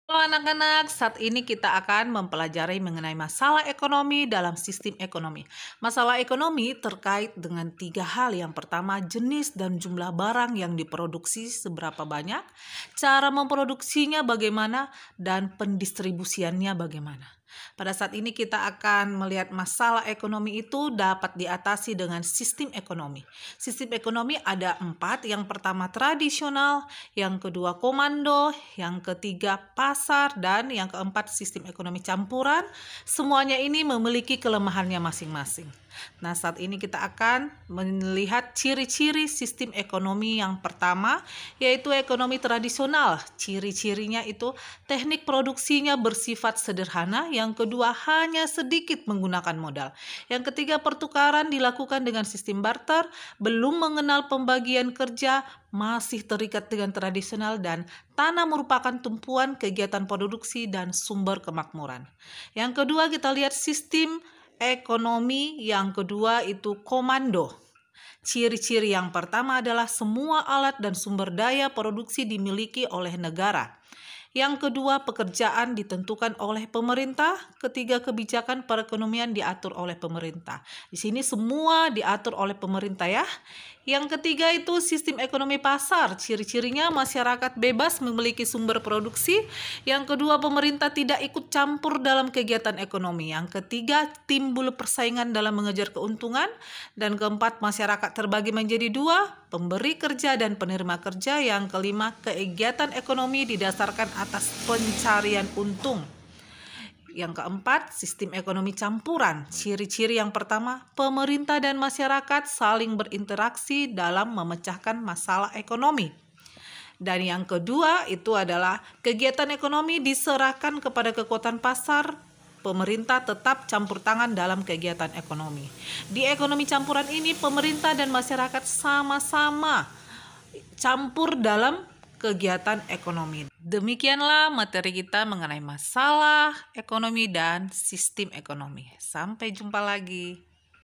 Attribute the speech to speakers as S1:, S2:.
S1: Halo anak-anak, saat ini kita akan mempelajari mengenai masalah ekonomi dalam sistem ekonomi. Masalah ekonomi terkait dengan tiga hal. Yang pertama, jenis dan jumlah barang yang diproduksi seberapa banyak, cara memproduksinya bagaimana, dan pendistribusiannya bagaimana. Pada saat ini kita akan melihat masalah ekonomi itu dapat diatasi dengan sistem ekonomi. Sistem ekonomi ada 4, yang pertama tradisional, yang kedua komando, yang ketiga pasar, dan yang keempat sistem ekonomi campuran. Semuanya ini memiliki kelemahannya masing-masing. Nah, saat ini kita akan melihat ciri-ciri sistem ekonomi yang pertama, yaitu ekonomi tradisional. Ciri-cirinya itu teknik produksinya bersifat sederhana, yang kedua hanya sedikit menggunakan modal. Yang ketiga, pertukaran dilakukan dengan sistem barter, belum mengenal pembagian kerja, masih terikat dengan tradisional, dan tanah merupakan tumpuan kegiatan produksi dan sumber kemakmuran. Yang kedua, kita lihat sistem ekonomi yang kedua itu komando. Ciri-ciri yang pertama adalah semua alat dan sumber daya produksi dimiliki oleh negara. Yang kedua, pekerjaan ditentukan oleh pemerintah. Ketiga, kebijakan perekonomian diatur oleh pemerintah. Di sini semua diatur oleh pemerintah ya. Yang ketiga itu sistem ekonomi pasar. Ciri-cirinya masyarakat bebas memiliki sumber produksi. Yang kedua, pemerintah tidak ikut campur dalam kegiatan ekonomi. Yang ketiga, timbul persaingan dalam mengejar keuntungan. Dan keempat, masyarakat terbagi menjadi dua, pemberi kerja dan penerima kerja. Yang kelima, kegiatan ekonomi didasarkan atas pencarian untung. Yang keempat, sistem ekonomi campuran. Ciri-ciri yang pertama, pemerintah dan masyarakat saling berinteraksi dalam memecahkan masalah ekonomi. Dan yang kedua itu adalah kegiatan ekonomi diserahkan kepada kekuatan pasar. Pemerintah tetap campur tangan dalam kegiatan ekonomi. Di ekonomi campuran ini, pemerintah dan masyarakat sama-sama campur dalam kegiatan ekonomi. Demikianlah materi kita mengenai masalah ekonomi dan sistem ekonomi. Sampai jumpa lagi.